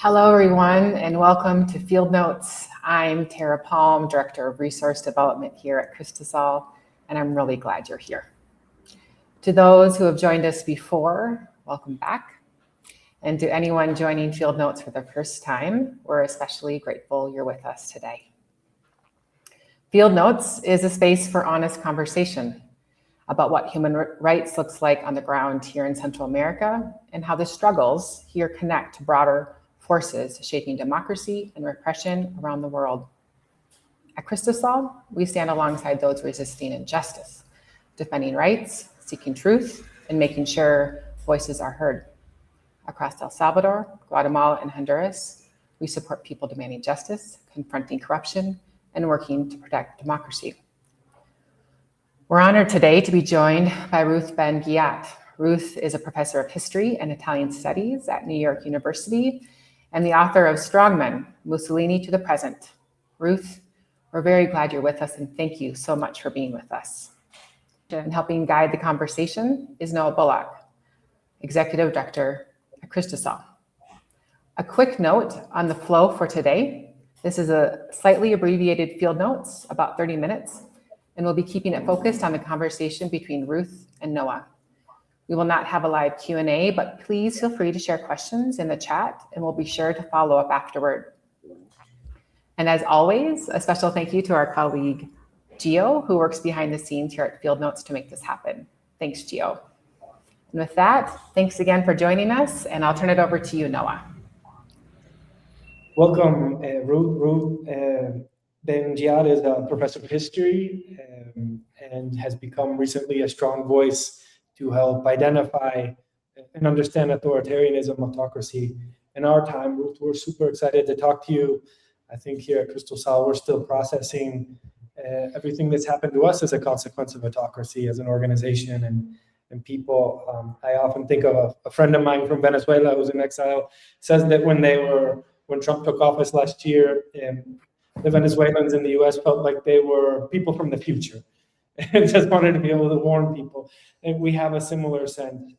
Hello, everyone, and welcome to Field Notes. I'm Tara Palm, Director of Resource Development here at Cristosal, and I'm really glad you're here. To those who have joined us before, welcome back. And to anyone joining Field Notes for the first time, we're especially grateful you're with us today. Field Notes is a space for honest conversation about what human rights looks like on the ground here in Central America and how the struggles here connect to broader forces shaping democracy and repression around the world. At Cristosal, we stand alongside those resisting injustice, defending rights, seeking truth, and making sure voices are heard. Across El Salvador, Guatemala, and Honduras, we support people demanding justice, confronting corruption, and working to protect democracy. We're honored today to be joined by Ruth Ben Ghiat. Ruth is a professor of history and Italian studies at New York University and the author of Strongmen, Mussolini to the Present. Ruth, we're very glad you're with us, and thank you so much for being with us. And helping guide the conversation is Noah Bullock, Executive Director at Cristosal. A quick note on the flow for today. This is a slightly abbreviated Field Notes, about 30 minutes, and we'll be keeping it focused on the conversation between Ruth and Noah. We will not have a live Q&A, but please feel free to share questions in the chat, and we'll be sure to follow up afterward. And as always, a special thank you to our colleague, Gio, who works behind the scenes here at Field Notes to make this happen. Thanks, Gio. And with that, thanks again for joining us, and I'll turn it over to you, Noah. Welcome, Ruth Ben Ghiat is a professor of history and has become recently a strong voice to help identify and understand authoritarianism, autocracy in our time. Ruth, we're super excited to talk to you. I think here at Cristosal, we're still processing everything that's happened to us as a consequence of autocracy as an organization and people. I often think of a friend of mine from Venezuela who's in exile, says that when Trump took office last year, the Venezuelans in the US felt like they were people from the future. And just wanted to be able to warn people. And we have a similar sense.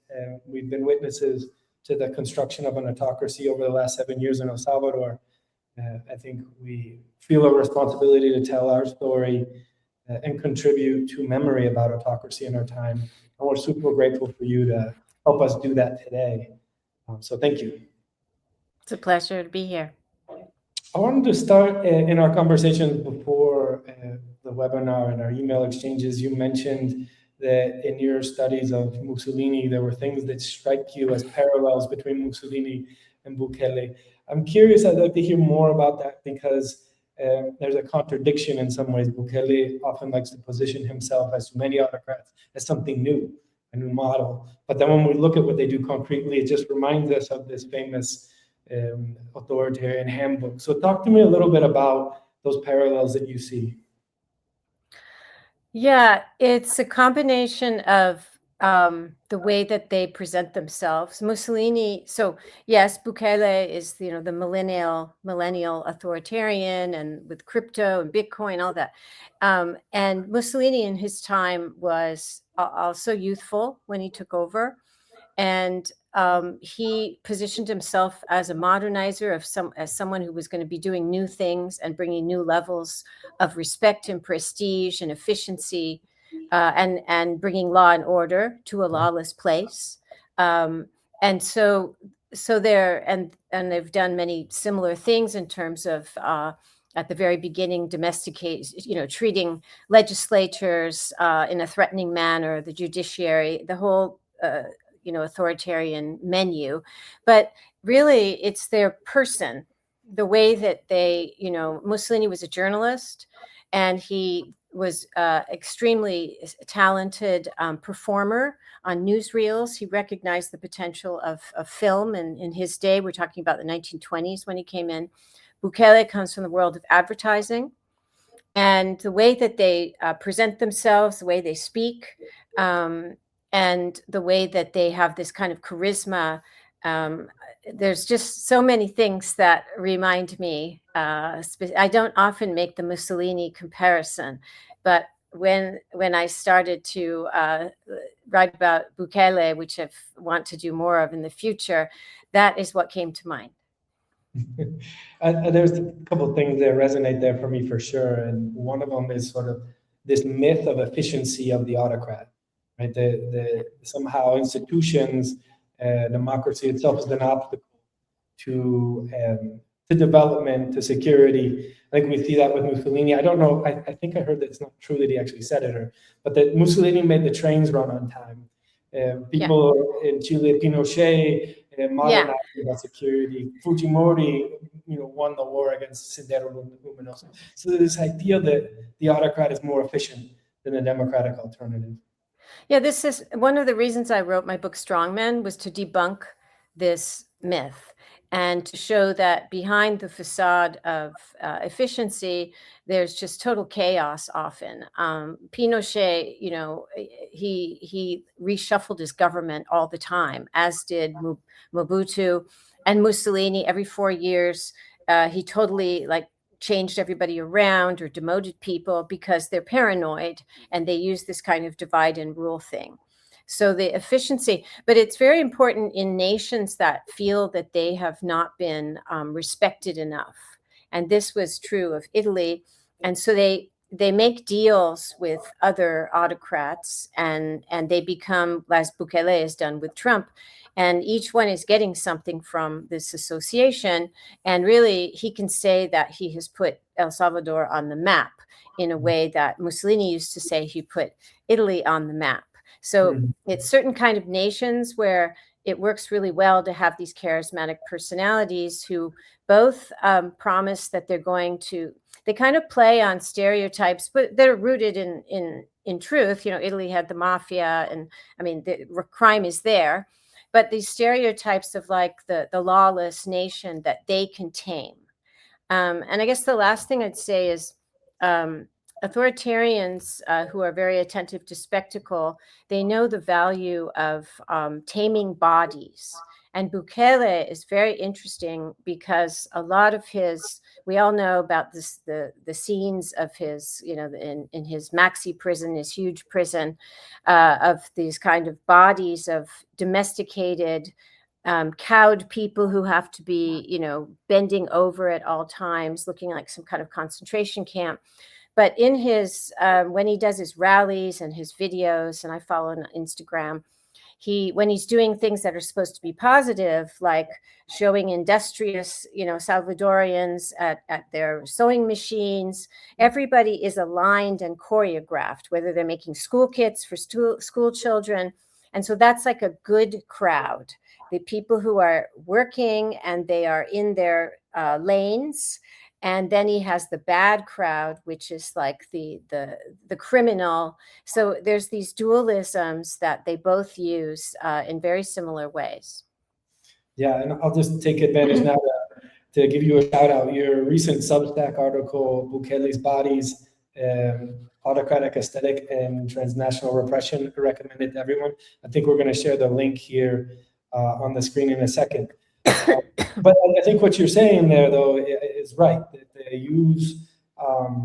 We've been witnesses to the construction of an autocracy over the last 7 years in El Salvador. I think we feel a responsibility to tell our story and contribute to memory about autocracy in our time. And we're super grateful for you to help us do that today. So thank you. It's a pleasure to be here. I wanted to start in our conversations before the webinar and our email exchanges. You mentioned that in your studies of Mussolini, there were things that strike you as parallels between Mussolini and Bukele. I'm curious, I'd like to hear more about that because there's a contradiction in some ways. Bukele often likes to position himself, as many autocrats, as something new, a new model. But then when we look at what they do concretely, it just reminds us of this famous authoritarian handbook. So talk to me a little bit about those parallels that you see. Yeah, it's a combination of the way that they present themselves. Mussolini, so yes, Bukele is the millennial authoritarian, and with crypto and Bitcoin, all that. And Mussolini in his time was also youthful when he took over. And he positioned himself as a modernizer, as someone who was going to be doing new things and bringing new levels of respect and prestige and efficiency and bringing law and order to a lawless place. And so they've done many similar things in terms of at the very beginning, treating legislatures in a threatening manner, the judiciary, the whole authoritarian menu. But really, it's their person, the way that they, Mussolini was a journalist, and he was extremely talented performer on newsreels. He recognized the potential of film, and in his day, we're talking about the 1920s when he came in. Bukele comes from the world of advertising, and the way that they present themselves, the way they speak, and the way that they have this kind of charisma. There's just so many things that remind me. I don't often make the Mussolini comparison, but when I started to write about Bukele, which I want to do more of in the future, that is what came to mind. There's a couple of things that resonate there for me for sure, and one of them is sort of this myth of efficiency of the autocrat, right? The somehow institutions, democracy itself is an obstacle to development, to security. I think we see that with Mussolini. I don't know. I think I heard that it's not true that he actually said it, but that Mussolini made the trains run on time. People in Chile, Pinochet, modernizing that security. Fujimori, won the war against Sendero Luminoso. So this idea that the autocrat is more efficient than the democratic alternative. Yeah, this is one of the reasons I wrote my book Strongmen, was to debunk this myth and to show that behind the facade of efficiency, there's just total chaos often. Pinochet, he reshuffled his government all the time, as did Mobutu, and Mussolini. Every 4 years, he totally changed everybody around or demoted people because they're paranoid and they use this kind of divide and rule thing. So the efficiency, but it's very important in nations that feel that they have not been respected enough. And this was true of Italy. And so they make deals with other autocrats and they become, as Bukele has done with Trump, and each one is getting something from this association. And really, he can say that he has put El Salvador on the map in a way that Mussolini used to say he put Italy on the map. So it's certain kind of nations where it works really well to have these charismatic personalities who both promise that they're going to, they kind of play on stereotypes, but they're rooted in truth. Italy had the mafia, and I mean, the crime is there, but these stereotypes of the lawless nation that they can tame. And I guess the last thing I'd say is authoritarians who are very attentive to spectacle, they know the value of taming bodies. And Bukele is very interesting because a lot of his, we all know about this, the scenes of his, in his maxi prison, his huge prison, of these kind of bodies of domesticated, cowed people who have to be, bending over at all times, looking like some kind of concentration camp. But in his, when he does his rallies and his videos, and I follow on Instagram, when he's doing things that are supposed to be positive, like showing industrious, Salvadorians at their sewing machines, everybody is aligned and choreographed, whether they're making school kits for school children. And so that's like a good crowd. The people who are working and they are in their lanes. And then he has the bad crowd, which is like the criminal. So there's these dualisms that they both use in very similar ways. Yeah, and I'll just take advantage now to give you a shout out. Your recent Substack article, Bukele's Bodies, Autocratic Aesthetic and Transnational Repression, recommended to everyone. I think we're going to share the link here on the screen in a second. But I think what you're saying there, though, is right. They use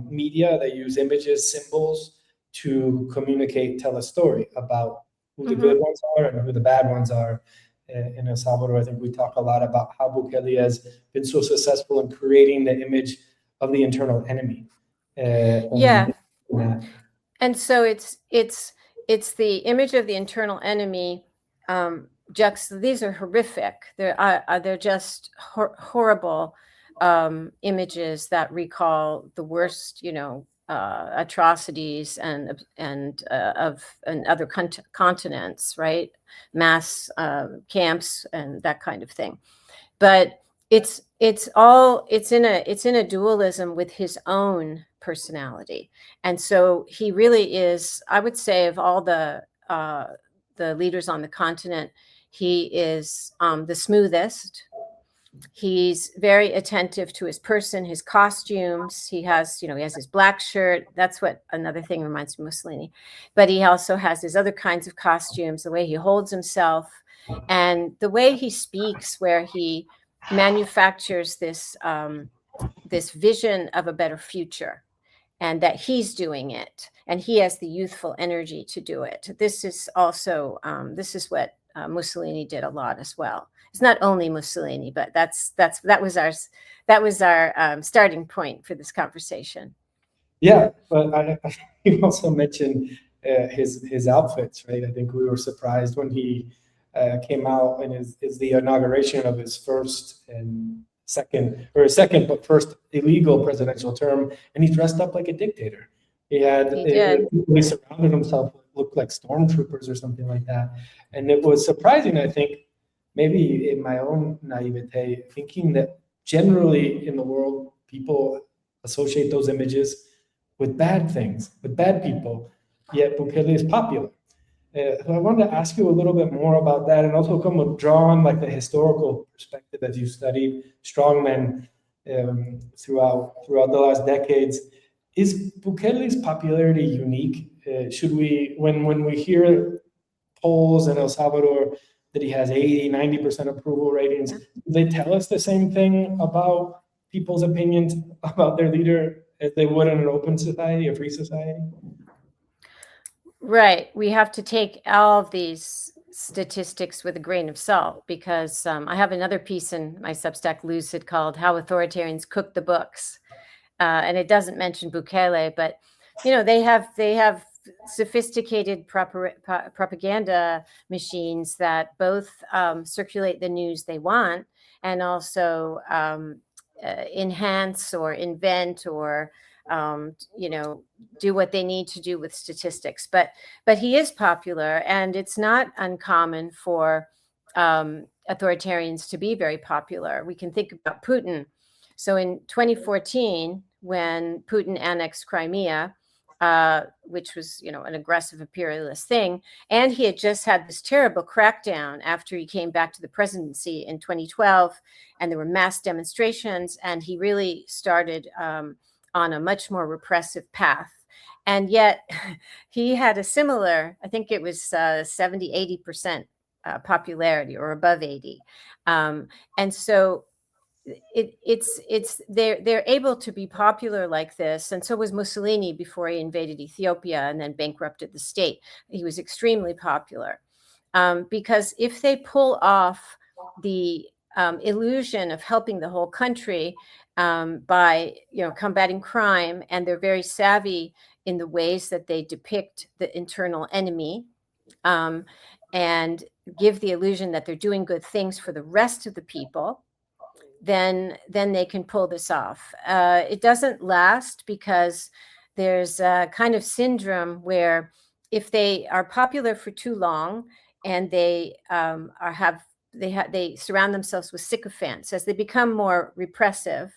media, they use images, symbols to communicate, tell a story about who the good ones are and who the bad ones are. In El Salvador, I think we talk a lot about how Bukele has been so successful in creating the image of the internal enemy. And so it's the image of the internal enemy. These are horrific. They're just horrible images that recall the worst, atrocities and other continents, right? Mass camps and that kind of thing. But it's in a dualism with his own personality, and so he really is, I would say, of all the leaders on the continent, he is the smoothest. He's very attentive to his person, his costumes. He has his black shirt. That's what another thing reminds me of Mussolini. But he also has his other kinds of costumes, the way he holds himself, and the way he speaks, where he manufactures this vision of a better future, and that he's doing it, and he has the youthful energy to do it. This is also what Mussolini did a lot as well. It's not only Mussolini, but that was our starting point for this conversation. Yeah, but you also mentioned his outfits, right? I think we were surprised when he came out and is the inauguration of his first but first illegal presidential term, and he dressed up like a dictator. He surrounded himself with looked like stormtroopers or something like that, and it was surprising. I think maybe in my own naivete, thinking that generally in the world people associate those images with bad things, with bad people, yet Bukele is popular. So I wanted to ask you a little bit more about that, and also draw on like the historical perspective as you studied strongmen throughout the last decades. Is Bukele's popularity unique? Should we, when we hear polls in El Salvador that he has 80-90% approval ratings, do they tell us the same thing about people's opinions about their leader as they would in an open society, a free society? Right. We have to take all of these statistics with a grain of salt, because I have another piece in my Substack Lucid called "How Authoritarians Cook the Books," and it doesn't mention Bukele, but they have sophisticated propaganda machines that both circulate the news they want and also enhance or invent or do what they need to do with statistics. But he is popular, and it's not uncommon for authoritarians to be very popular. We can think about Putin. So in 2014, when Putin annexed Crimea, which was, an aggressive imperialist thing, and he had just had this terrible crackdown after he came back to the presidency in 2012, and there were mass demonstrations, and he really started on a much more repressive path. And yet he had a similar, I think it was 70-80% popularity, or above 80. And so they're able to be popular like this. And so was Mussolini before he invaded Ethiopia and then bankrupted the state. He was extremely popular because if they pull off the illusion of helping the whole country by combating crime, and they're very savvy in the ways that they depict the internal enemy, and give the illusion that they're doing good things for the rest of the people, then they can pull this off. It doesn't last, because there's a kind of syndrome where if they are popular for too long and they surround themselves with sycophants, as they become more repressive,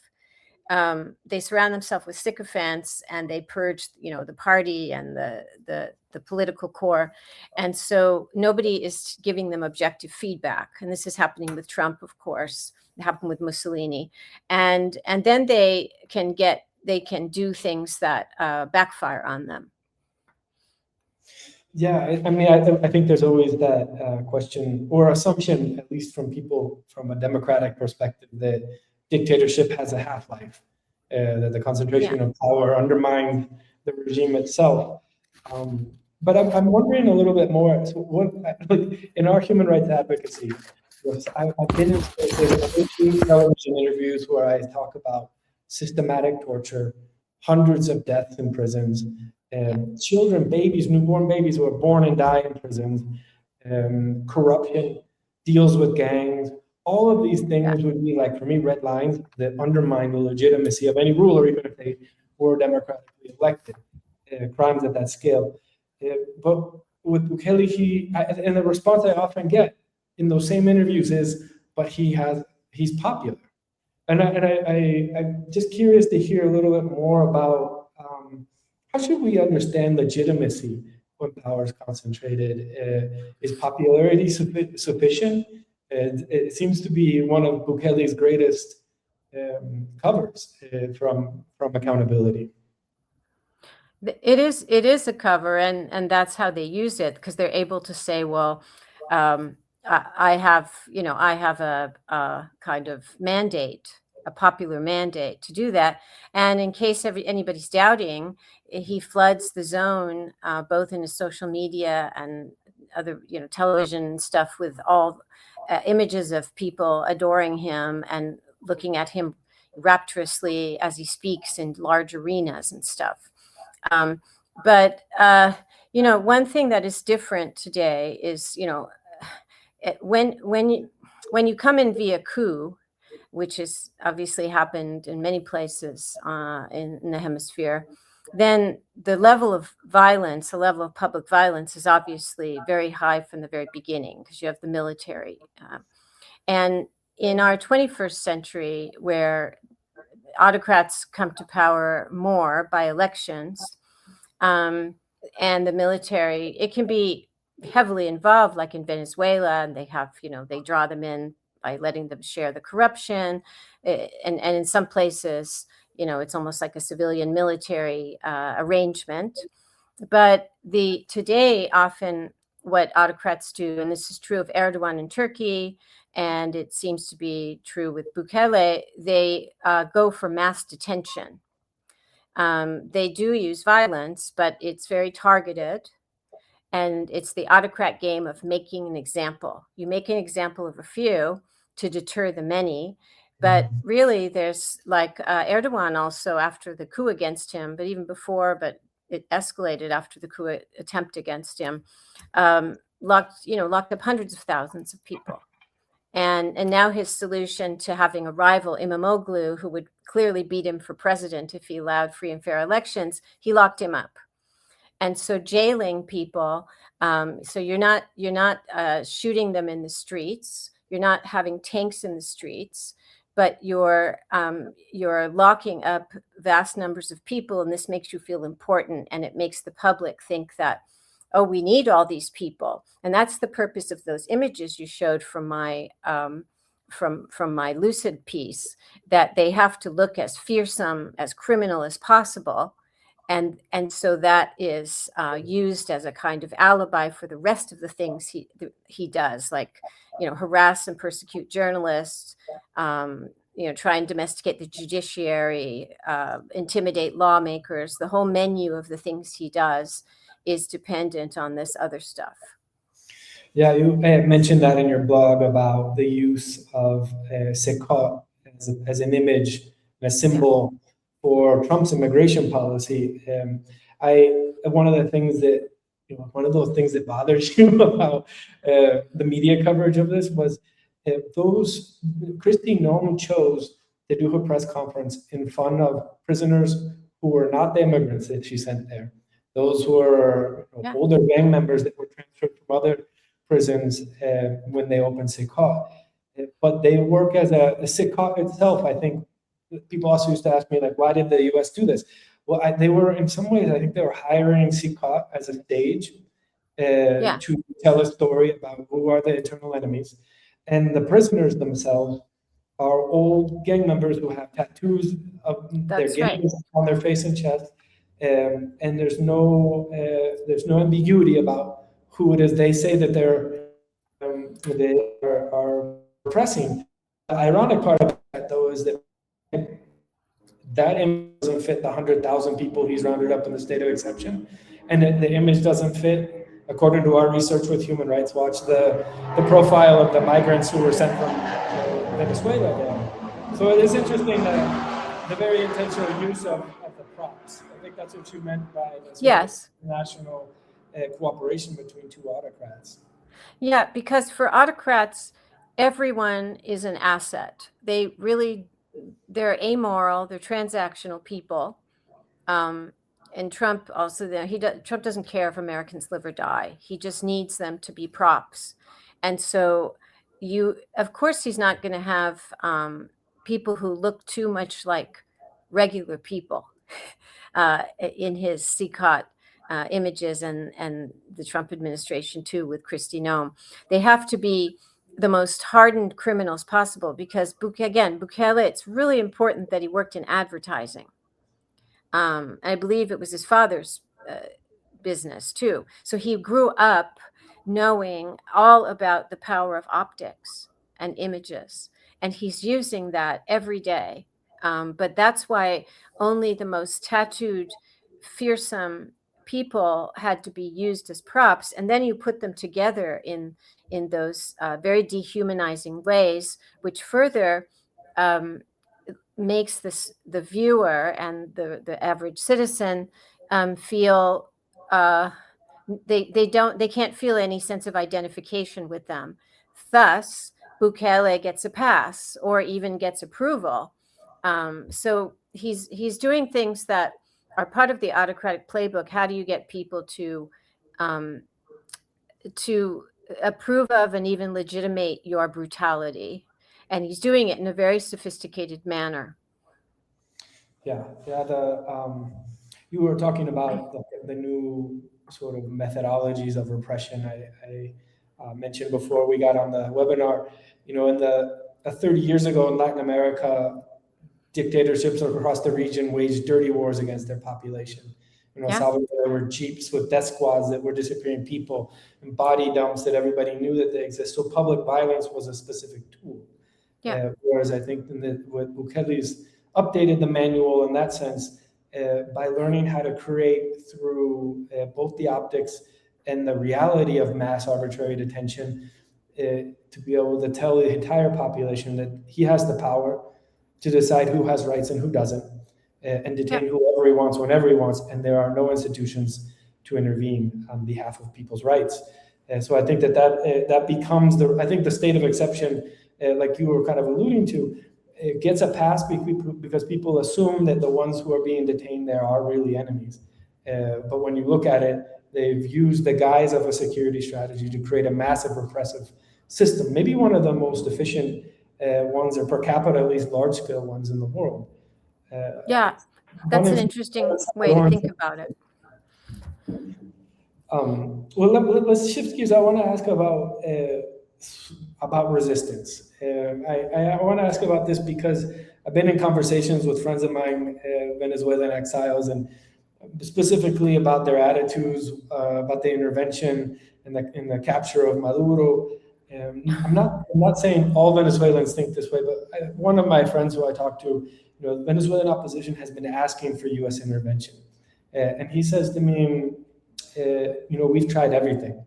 they surround themselves with sycophants, and they purge, the party and the political core. And so nobody is giving them objective feedback. And this is happening with Trump, of course. It happened with Mussolini. And then they can do things that backfire on them. Yeah, I mean, I think there's always that question or assumption, at least from people from a democratic perspective, that dictatorship has a half-life, that the concentration of power undermines the regime itself. But I'm wondering a little bit more. So what, in our human rights advocacy, I've been in television interviews where I talk about systematic torture, hundreds of deaths in prisons, Children, babies, newborn babies who are born and die in prisons, corruption, deals with gangs. All of these things would be, like, for me, red lines that undermine the legitimacy of any ruler, even if they were democratically elected. Crimes at that scale. But with Bukele, and the response I often get in those same interviews is, but he's popular. And I'm just curious to hear a little bit more about how should we understand legitimacy when power is concentrated? Is popularity sufficient? It seems to be one of Bukele's greatest covers from accountability. It is a cover, and that's how they use it, because they're able to say, well, I have a kind of mandate, a popular mandate to do that. And in case anybody's doubting, he floods the zone, both in his social media and other, television stuff, with all images of people adoring him and looking at him rapturously as he speaks in large arenas and stuff. But one thing that is different today is, when you come in via coup, which has obviously happened in many places in the hemisphere, then the level of violence, the level of public violence, is obviously very high from the very beginning, because you have the military. And in our 21st century, where autocrats come to power more by elections, and the military, it can be heavily involved, like in Venezuela, and they have, they draw them in by letting them share the corruption. And in some places, it's almost like a civilian military arrangement. But today, often what autocrats do, and this is true of Erdogan in Turkey, and it seems to be true with Bukele, they go for mass detention. They do use violence, but it's very targeted. And it's the autocrat game of making an example. You make an example of a few to deter the many. But really, there's like Erdogan also, after the coup against him, but even before, but it escalated after the coup attempt against him, locked up hundreds of thousands of people. And now his solution to having a rival, Imamoglu, who would clearly beat him for president if he allowed free and fair elections, he locked him up. And so jailing people, so you're not shooting them in the streets, you're not having tanks in the streets, but you're locking up vast numbers of people, and this makes you feel important, and it makes the public think that, oh, we need all these people. And that's the purpose of those images you showed from my from my Lucid piece, that they have to look as fearsome, as criminal as possible. And so that is used as a kind of alibi for the rest of the things he does, like, harass and persecute journalists, try and domesticate the judiciary, intimidate lawmakers. The whole menu of the things he does is dependent on this other stuff. Yeah, you mentioned that in your blog about the use of Sekot as an image, a symbol for Trump's immigration policy. One of those things that bothers you about the media coverage of this was Kristi Noem chose to do her press conference in front of prisoners who were not the immigrants that she sent there. Those who were older gang members that were transferred from other prisons when they opened Sekot. But they work as a Sekot itself, I think. People also used to ask me, like, why did the U.S. do this? Well, they were, in some ways, I think they were hiring Sekot as a stage to tell a story about who are the eternal enemies. And the prisoners themselves are old gang members who have tattoos of their gangs on their face and chest. And there's no ambiguity about who it is they say that they are oppressing. The ironic part of that, though, is that image doesn't fit the 100,000 people he's rounded up in the state of exception, and the image doesn't fit, according to our research with Human Rights Watch, the profile of the migrants who were sent from Venezuela there. So it is interesting that the very intentional use of the props. think that's what you meant by the sort of Yes. international cooperation between two autocrats. Yeah, because for autocrats, everyone is an asset. They're amoral, they're transactional people. And Trump also, Trump doesn't care if Americans live or die. He just needs them to be props. And so of course, he's not going to have people who look too much like regular people in his CCOT images, and the Trump administration too, with Kristi Noem. They have to be the most hardened criminals possible, because Bukele, it's really important that he worked in advertising. I believe it was his father's business too. So he grew up knowing all about the power of optics and images, and he's using that every day. But that's why only the most tattooed, fearsome people had to be used as props, and then you put them together in those very dehumanizing ways, which further makes the viewer and the average citizen feel they can't feel any sense of identification with them. Thus, Bukele gets a pass or even gets approval. So he's doing things that are part of the autocratic playbook. How do you get people to approve of and even legitimate your brutality? And he's doing it in a very sophisticated manner. Yeah. You were talking about the new sort of methodologies of repression. I mentioned before we got on the webinar, in 30 years ago in Latin America, dictatorships across the region waged dirty wars against their population. Salvador, there were jeeps with death squads that were disappearing people, and body dumps that everybody knew that they exist. So public violence was a specific tool. Whereas I think what Bukele's updated the manual in that sense by learning how to create through both the optics and the reality of mass arbitrary detention to be able to tell the entire population that he has the power to decide who has rights and who doesn't, and detain whoever he wants, whenever he wants, and there are no institutions to intervene on behalf of people's rights. So I think that becomes the state of exception, like you were kind of alluding to. It gets a pass because people assume that the ones who are being detained there are really enemies. But when you look at it, they've used the guise of a security strategy to create a massive repressive system, maybe one of the most efficient ones, or per capita at least large-scale ones in the world. That's an interesting way to think about it. Let's shift gears. I want to ask about resistance. I want to ask about this because I've been in conversations with friends of mine, Venezuelan exiles, and specifically about their attitudes about the intervention and the capture of Maduro. I'm not saying all Venezuelans think this way, but one of my friends who I talked to, the Venezuelan opposition has been asking for U.S. intervention, and he says to me, we've tried everything.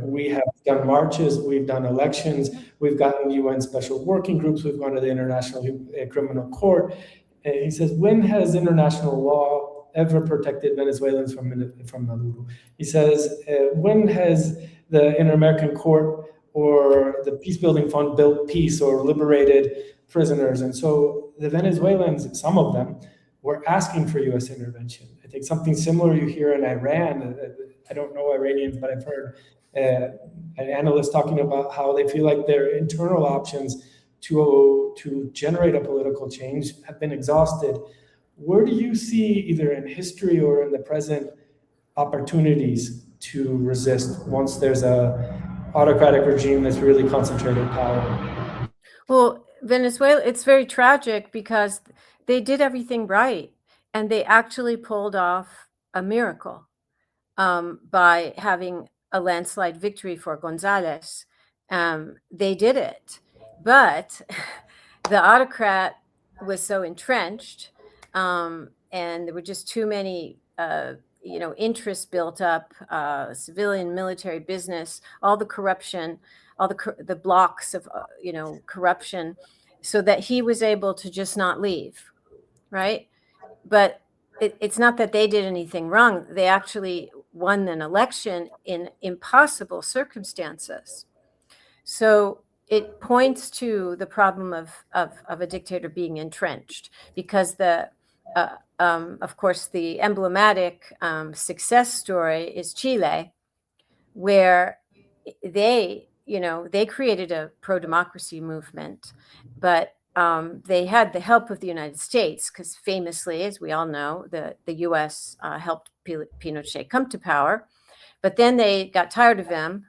We have done marches, we've done elections, we've gotten UN special working groups, we've gone to the International Criminal Court. He says, when has international law ever protected Venezuelans from Maduro? He says, when has the Inter-American Court or the Peace Building Fund built peace or liberated prisoners? And so the Venezuelans, some of them, were asking for U.S. intervention. I think something similar you hear in Iran. I don't know Iranians, but I've heard analysts talking about how they feel like their internal options to generate a political change have been exhausted. Where do you see, either in history or in the present, opportunities to resist once there's a autocratic regime that's really concentrated power? Well, Venezuela, it's very tragic because they did everything right, and they actually pulled off a miracle by having a landslide victory for Gonzalez. They did it, but the autocrat was so entrenched, and there were just too many interests built up, civilian, military, business, all the corruption, all the blocks of corruption, so that he was able to just not leave, right? But it's not that they did anything wrong. They actually won an election in impossible circumstances. So it points to the problem of a dictator being entrenched, because of course, the emblematic success story is Chile, where they created a pro-democracy movement, but they had the help of the United States, because famously, as we all know, the U.S. Helped Pinochet come to power. But then they got tired of him,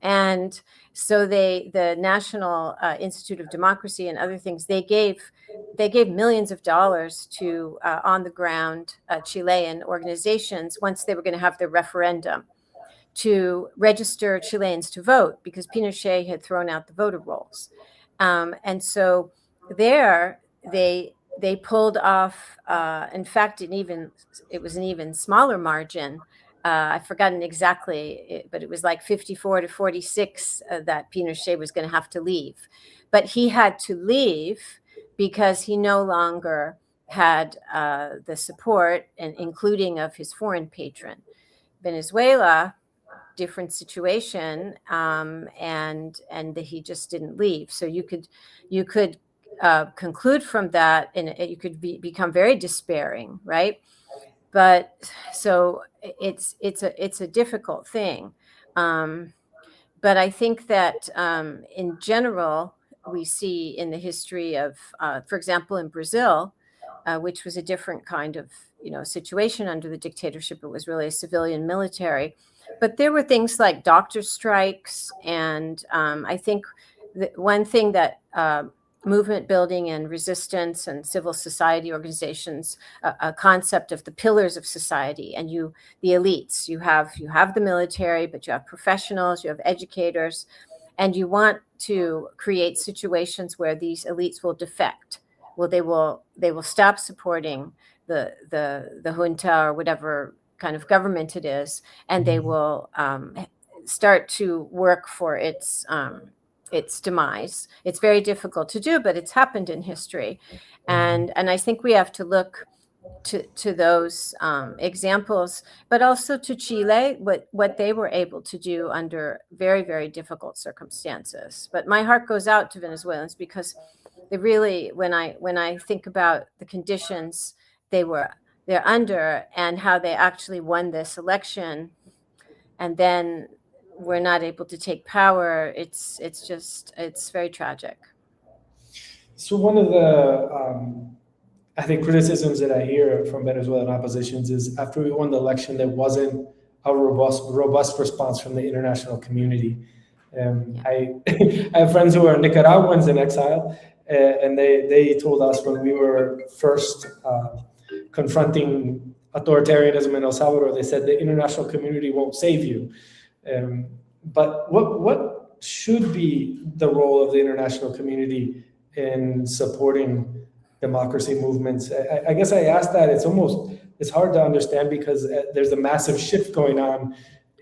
and so the National Institute of Democracy and other things, they gave millions of dollars to on the ground Chilean organizations once they were going to have their referendum to register Chileans to vote, because Pinochet had thrown out the voter rolls. And so there they pulled off, in fact, it was an even smaller margin. I've forgotten exactly, but it was like 54 to 46 that Pinochet was going to have to leave. But he had to leave because he no longer had the support, and including of his foreign patron. Venezuela, different situation, and he just didn't leave. So you could conclude from that, and you could become very despairing, right? But so it's a difficult thing, but I think that in general, we see in the history of, for example, in Brazil, which was a different kind of situation under the dictatorship. It was really a civilian military. But there were things like doctor strikes, and I think one thing that movement building and resistance and civil society organizations, a concept of the pillars of society, and the elites. You have the military, but you have professionals, you have educators, and you want to create situations where these elites will defect. Well, they will stop supporting the junta or whatever kind of government it is, and they will start to work for its demise. It's very difficult to do, but it's happened in history, and I think we have to look to those examples, but also to Chile, what they were able to do under very, very difficult circumstances. But my heart goes out to Venezuelans, because they really, when I think about the conditions they're under, and how they actually won this election, and then we're not able to take power, it's very tragic. So one of the, I think, criticisms that I hear from Venezuelan oppositions is, after we won the election, there wasn't a robust response from the international community. I have friends who are Nicaraguans in exile, and they told us, when we were first confronting authoritarianism in El Salvador, they said the international community won't save you. But what should be the role of the international community in supporting democracy movements? I guess I asked that. It's hard to understand, because there's a massive shift going on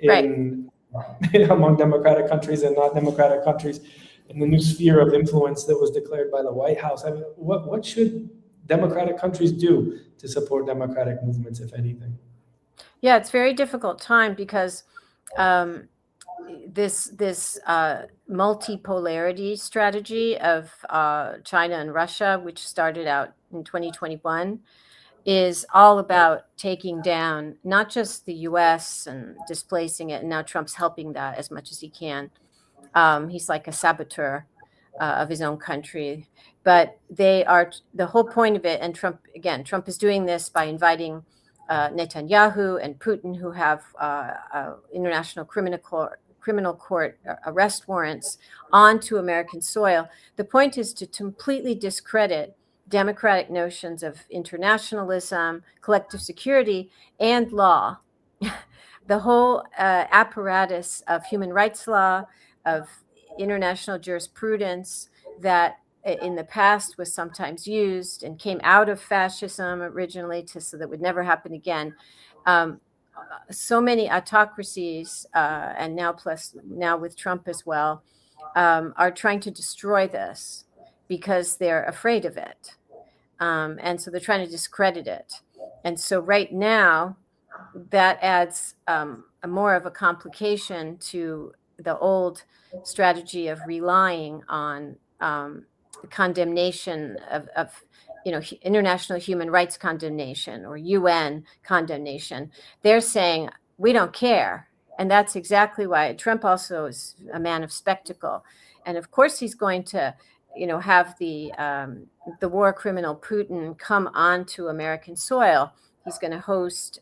among democratic countries and not democratic countries, in the new sphere of influence that was declared by the White House. I mean, what should democratic countries do to support democratic movements, if anything? Yeah, it's a very difficult time, because this multipolarity strategy of China and Russia, which started out in 2021, is all about taking down not just the US and displacing it, and now Trump's helping that as much as he can. He's like a saboteur of his own country. But the whole point of it, and Trump is doing this by inviting Netanyahu and Putin, who have international criminal court arrest warrants, onto American soil. The point is to completely discredit democratic notions of internationalism, collective security, and law. The whole apparatus of human rights law, of international jurisprudence that in the past was sometimes used and came out of fascism originally, so that would never happen again. So many autocracies, and now with Trump as well, are trying to destroy this, because they're afraid of it. And so they're trying to discredit it. And so right now, that adds a more of a complication to the old strategy of relying on condemnation of international human rights condemnation or UN condemnation. They're saying, we don't care. And that's exactly why Trump also is a man of spectacle. And of course, he's going to have the war criminal Putin come onto American soil. He's going to host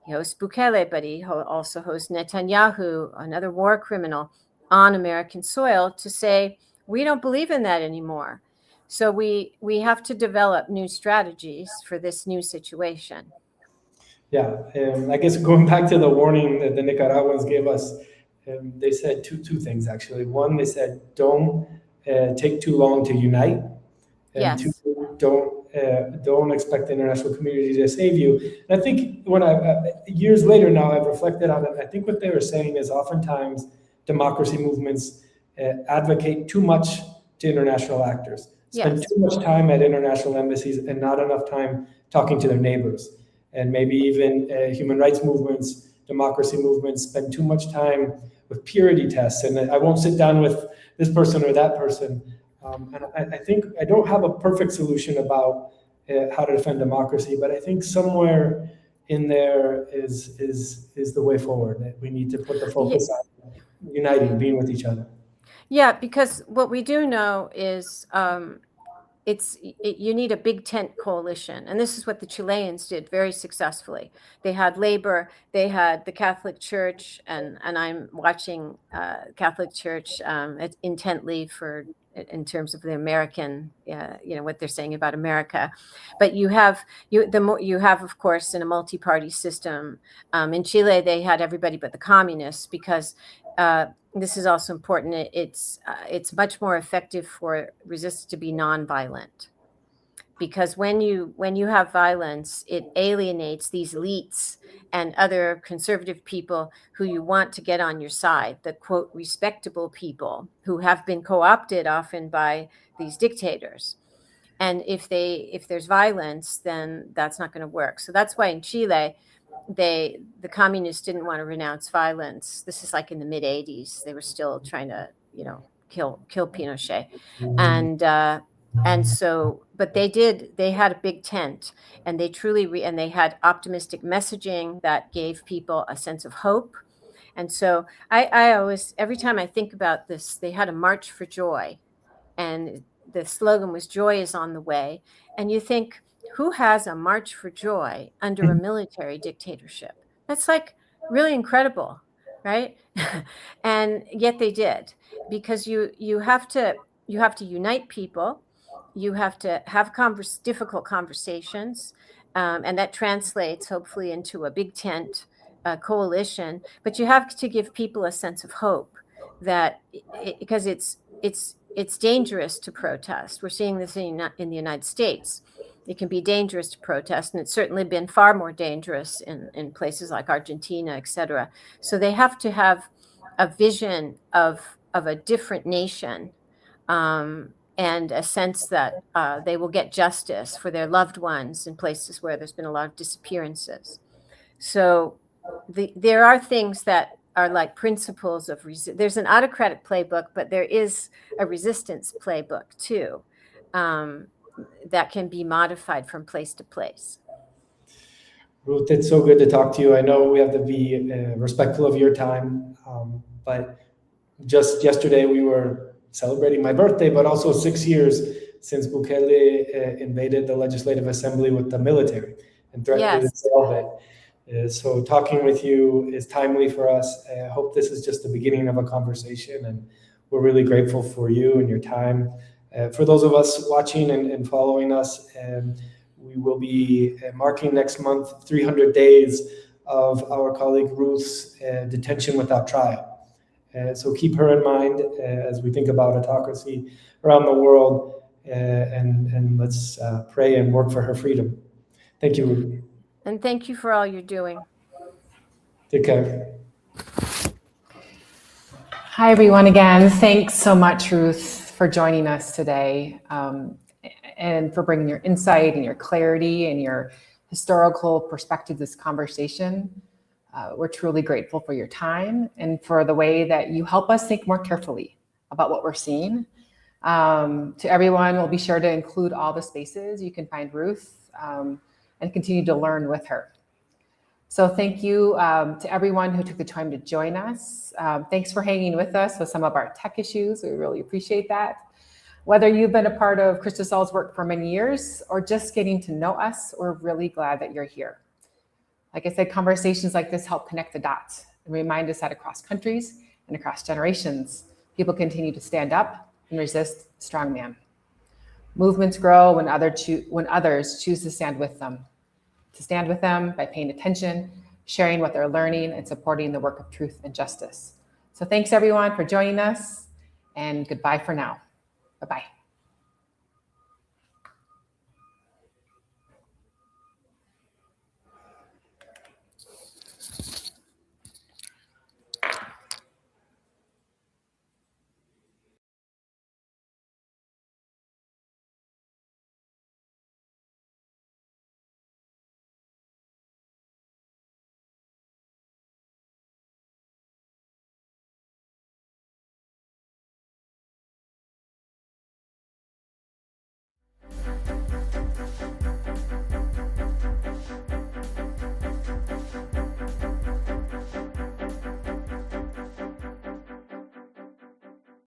he hosts Bukele, but he also hosts Netanyahu, another war criminal, on American soil to say, we don't believe in that anymore. So we have to develop new strategies for this new situation. Yeah, I guess going back to the warning that the Nicaraguans gave us, they said two things, actually. One, they said, don't take too long to unite. And Yes. two, don't expect the international community to save you. And I think when years later now, I've reflected on it. I think what they were saying is oftentimes democracy movements advocate too much to international actors, spend too much time at international embassies and not enough time talking to their neighbors. And maybe even human rights movements, democracy movements spend too much time with purity tests. And I won't sit down with this person or that person. And I think I don't have a perfect solution about how to defend democracy, but I think somewhere in there is the way forward. We need to put the focus on uniting, being with each other. Yeah, because what we do know is you need a big tent coalition. And this is what the Chileans did very successfully. They had labor, they had the Catholic Church, and I'm watching Catholic Church intently in terms of the American, what they're saying about America. But you have, of course, in a multi-party system. In Chile, they had everybody but the communists because this is also important. It's much more effective for resistance to be nonviolent, because when you have violence, it alienates these elites and other conservative people who you want to get on your side, the quote respectable people who have been co-opted often by these dictators. And if there's violence, then that's not going to work. So that's why in Chile, the communists didn't want to renounce violence. This is like in the mid 80s. They were still trying to, kill Pinochet. And so, but they had a big tent, and they truly, and they had optimistic messaging that gave people a sense of hope. And so I always, every time I think about this, they had a March for Joy, and the slogan was "Joy is on the way." And you think, who has a March for Joy under a military dictatorship? That's like really incredible, right? And yet they did, because you have to unite people, you have to have difficult conversations, and that translates hopefully into a big tent coalition. But you have to give people a sense of hope because it's dangerous to protest. We're seeing this in the United States. It can be dangerous to protest, and it's certainly been far more dangerous in places like Argentina, et cetera. So they have to have a vision of a different nation, and a sense that they will get justice for their loved ones in places where there's been a lot of disappearances. So there are things that are like principles of there's an autocratic playbook, but there is a resistance playbook too, that can be modified from place to place. Ruth, it's so good to talk to you. I know we have to be respectful of your time, but just yesterday we were celebrating my birthday, but also 6 years since Bukele invaded the Legislative Assembly with the military and threatened to dissolve it. So talking with you is timely for us. I hope this is just the beginning of a conversation, and we're really grateful for you and your time. For those of us watching and following us, we will be marking next month 300 days of our colleague Ruth's detention without trial. So keep her in mind as we think about autocracy around the world, and let's pray and work for her freedom. Thank you, Ruth. And thank you for all you're doing. Take care. Hi, everyone, again. Thanks so much, Ruth, for joining us today, and for bringing your insight and your clarity and your historical perspective to this conversation. We're truly grateful for your time and for the way that you help us think more carefully about what we're seeing. To everyone, we'll be sure to include all the spaces you can find Ruth and continue to learn with her. So thank you to everyone who took the time to join us. Thanks for hanging with us with some of our tech issues. We really appreciate that. Whether you've been a part of Cristosal's work for many years or just getting to know us, we're really glad that you're here. Like I said, conversations like this help connect the dots and remind us that across countries and across generations, people continue to stand up and resist strongman. Movements grow when others choose to stand with them. To stand with them by paying attention, sharing what they're learning, and supporting the work of truth and justice. So thanks everyone for joining us, and goodbye for now. Bye-bye.